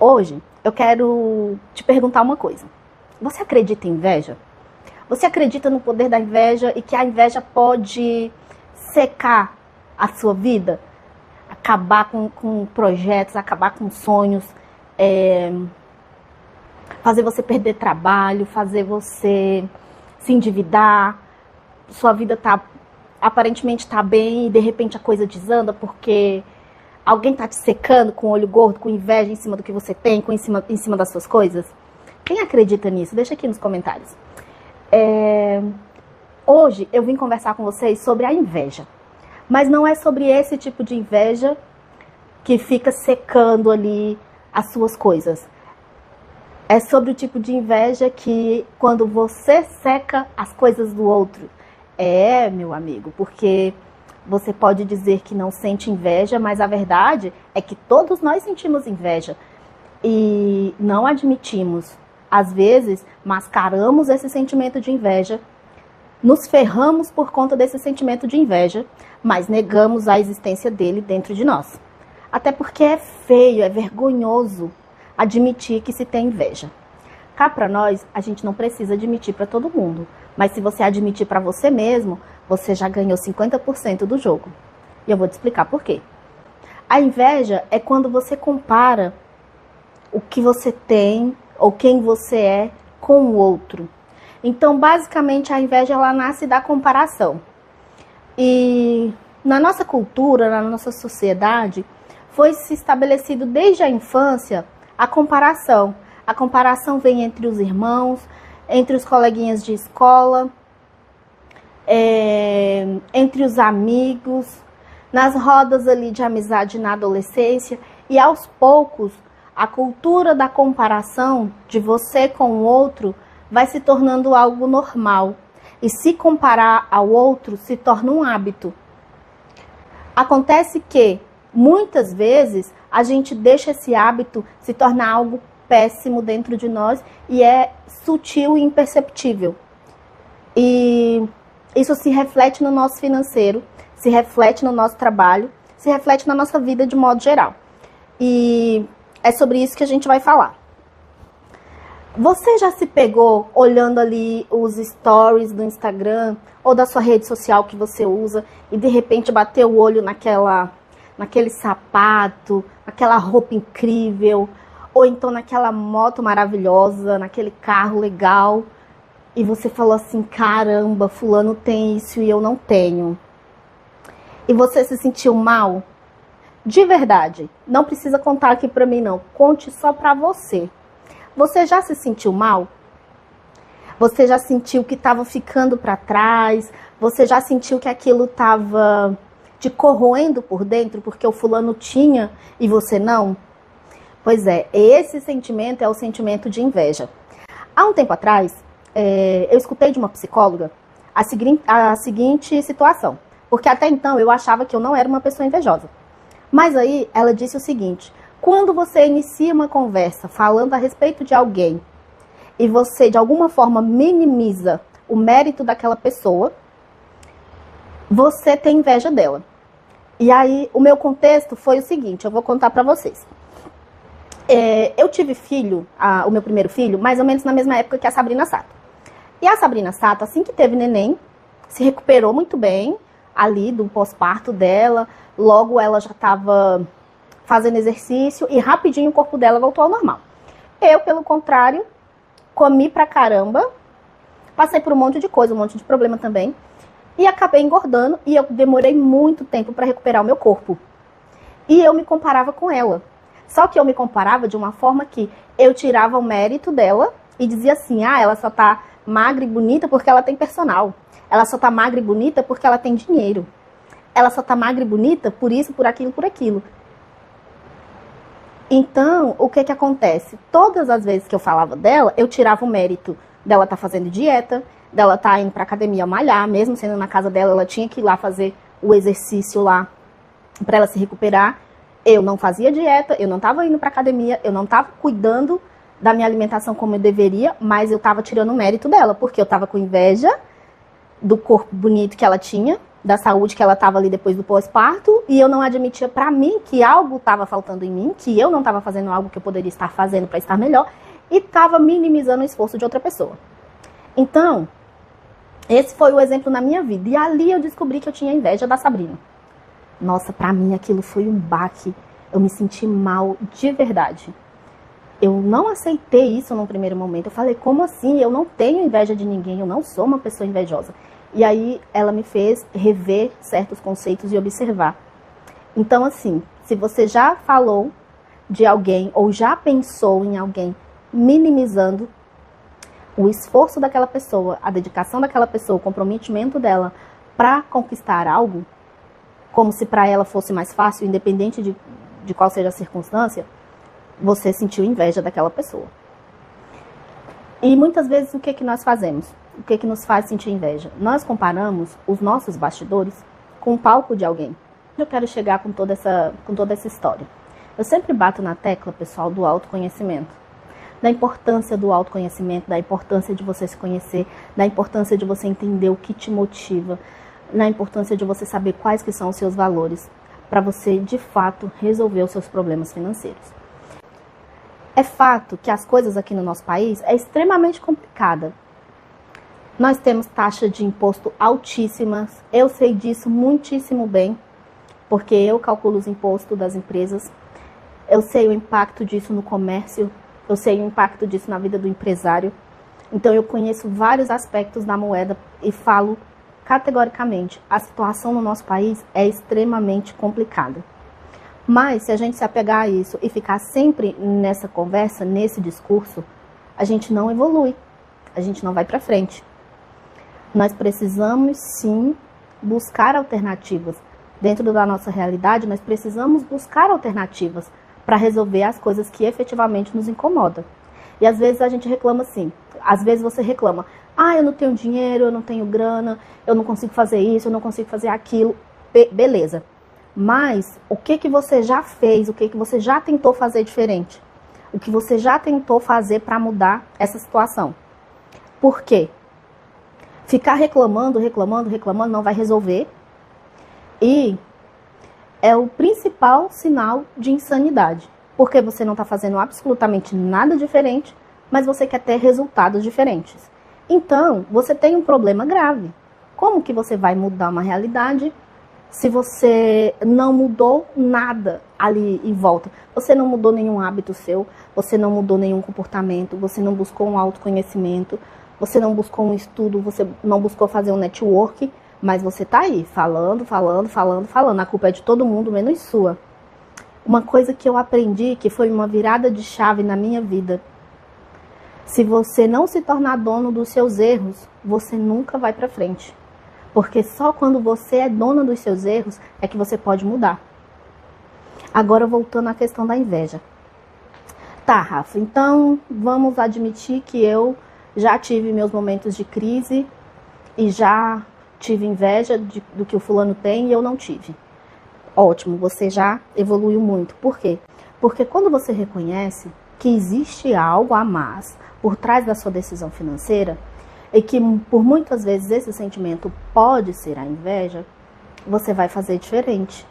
Hoje eu quero te perguntar uma coisa. Você acredita em inveja? Você acredita no poder da inveja e que a inveja pode secar a sua vida? Acabar com projetos, acabar com sonhos, fazer você perder trabalho, fazer você se endividar, sua vida aparentemente tá bem e de repente a coisa desanda porque alguém tá te secando com o olho gordo, com inveja em cima do que você tem, em cima das suas coisas? Quem acredita nisso? Deixa aqui nos comentários. Hoje eu vim conversar com vocês sobre a inveja. Mas não é sobre esse tipo de inveja que fica secando ali as suas coisas. É sobre o tipo de inveja que quando você seca as coisas do outro. Meu amigo, porque você pode dizer que não sente inveja, mas a verdade é que todos nós sentimos inveja e não admitimos. Às vezes, mascaramos esse sentimento de inveja, nos ferramos por conta desse sentimento de inveja, mas negamos a existência dele dentro de nós. Até porque é feio, é vergonhoso admitir que se tem inveja. Cá pra nós, a gente não precisa admitir para todo mundo. Mas se você admitir para você mesmo, você já ganhou 50% do jogo. E eu vou te explicar por quê. A inveja é quando você compara o que você tem ou quem você é com o outro. Então, basicamente, a inveja ela nasce da comparação. E na nossa cultura, na nossa sociedade, foi se estabelecido desde a infância a comparação. A comparação vem entre os irmãos, entre os coleguinhas de escola, entre os amigos, nas rodas ali de amizade na adolescência. E aos poucos, a cultura da comparação de você com o outro vai se tornando algo normal. E se comparar ao outro se torna um hábito. Acontece que, muitas vezes, a gente deixa esse hábito se tornar algo péssimo dentro de nós e é sutil e imperceptível. E isso se reflete no nosso financeiro, se reflete no nosso trabalho, se reflete na nossa vida de modo geral. E é sobre isso que a gente vai falar. Você já se pegou olhando ali os stories do Instagram ou da sua rede social que você usa e de repente bateu o olho naquele sapato, naquela roupa incrível, ou então naquela moto maravilhosa, naquele carro legal, e você falou assim, caramba, fulano tem isso e eu não tenho. E você se sentiu mal? De verdade, não precisa contar aqui pra mim não, conte só pra você. Você já se sentiu mal? Você já sentiu que estava ficando para trás? Você já sentiu que aquilo estava te corroendo por dentro porque o fulano tinha e você não? Pois é, esse sentimento é o sentimento de inveja. Há um tempo atrás, eu escutei de uma psicóloga a seguinte situação. Porque até então eu achava que eu não era uma pessoa invejosa. Mas aí ela disse o seguinte: quando você inicia uma conversa falando a respeito de alguém e você de alguma forma minimiza o mérito daquela pessoa, você tem inveja dela. E aí o meu contexto foi o seguinte, eu vou contar pra vocês. Eu tive o meu primeiro filho, mais ou menos na mesma época que a Sabrina Sato. E a Sabrina Sato, assim que teve neném, se recuperou muito bem ali do pós-parto dela. Logo ela já estava fazendo exercício e rapidinho o corpo dela voltou ao normal. Eu, pelo contrário, comi pra caramba, passei por um monte de coisa, um monte de problema também, e acabei engordando e eu demorei muito tempo para recuperar o meu corpo. E eu me comparava com ela. Só que eu me comparava de uma forma que eu tirava o mérito dela e dizia assim, ela só tá magra e bonita porque ela tem personal. Ela só tá magra e bonita porque ela tem dinheiro. Ela só tá magra e bonita por isso, por aquilo, por aquilo. Então, o que que acontece? Todas as vezes que eu falava dela, eu tirava o mérito dela tá fazendo dieta, dela tá indo pra academia malhar, mesmo sendo na casa dela, ela tinha que ir lá fazer o exercício lá pra ela se recuperar. Eu não fazia dieta, eu não tava indo pra academia, eu não tava cuidando da minha alimentação como eu deveria, mas eu tava tirando o mérito dela, porque eu tava com inveja do corpo bonito que ela tinha da saúde, que ela estava ali depois do pós-parto, e eu não admitia para mim que algo estava faltando em mim, que eu não estava fazendo algo que eu poderia estar fazendo para estar melhor, e estava minimizando o esforço de outra pessoa. Então, esse foi o exemplo na minha vida. E ali eu descobri que eu tinha inveja da Sabrina. Nossa, pra mim aquilo foi um baque. Eu me senti mal de verdade. Eu não aceitei isso num primeiro momento. Eu falei, como assim? Eu não tenho inveja de ninguém, eu não sou uma pessoa invejosa. E aí ela me fez rever certos conceitos e observar. Então, assim, se você já falou de alguém ou já pensou em alguém minimizando o esforço daquela pessoa, a dedicação daquela pessoa, o comprometimento dela para conquistar algo, como se para ela fosse mais fácil, independente de qual seja a circunstância, você sentiu inveja daquela pessoa. E muitas vezes o que nós fazemos? O que nos faz sentir inveja? Nós comparamos os nossos bastidores com o palco de alguém. Eu quero chegar com toda essa história. Eu sempre bato na tecla, pessoal, do autoconhecimento. Da importância do autoconhecimento, da importância de você se conhecer, da importância de você entender o que te motiva, da importância de você saber quais que são os seus valores, para você, de fato, resolver os seus problemas financeiros. É fato que as coisas aqui no nosso país é extremamente complicada. Nós temos taxas de imposto altíssimas, eu sei disso muitíssimo bem, porque eu calculo os impostos das empresas, eu sei o impacto disso no comércio, eu sei o impacto disso na vida do empresário. Então eu conheço vários aspectos da moeda e falo categoricamente, a situação no nosso país é extremamente complicada. Mas se a gente se apegar a isso e ficar sempre nessa conversa, nesse discurso, a gente não evolui, a gente não vai para frente. Nós precisamos sim buscar alternativas. Dentro da nossa realidade, nós precisamos buscar alternativas para resolver as coisas que efetivamente nos incomodam. E às vezes a gente reclama assim, às vezes você reclama, eu não tenho dinheiro, eu não tenho grana, eu não consigo fazer isso, eu não consigo fazer aquilo, beleza. Mas o que você já fez, o que você já tentou fazer diferente? O que você já tentou fazer para mudar essa situação? Por quê? Ficar reclamando não vai resolver. E é o principal sinal de insanidade, porque você não está fazendo absolutamente nada diferente, mas você quer ter resultados diferentes. Então, você tem um problema grave. Como que você vai mudar uma realidade se você não mudou nada ali em volta? Você não mudou nenhum hábito seu, você não mudou nenhum comportamento, você não buscou um autoconhecimento, você não buscou um estudo, você não buscou fazer um network, mas você tá aí, falando. A culpa é de todo mundo, menos sua. Uma coisa que eu aprendi, que foi uma virada de chave na minha vida. Se você não se tornar dono dos seus erros, você nunca vai pra frente. Porque só quando você é dona dos seus erros é que você pode mudar. Agora, voltando à questão da inveja. Tá, Rafa, então vamos admitir que eu já tive meus momentos de crise e já tive inveja do que o fulano tem e eu não tive. Ótimo, você já evoluiu muito. Por quê? Porque quando você reconhece que existe algo a mais por trás da sua decisão financeira e que por muitas vezes esse sentimento pode ser a inveja, você vai fazer diferente.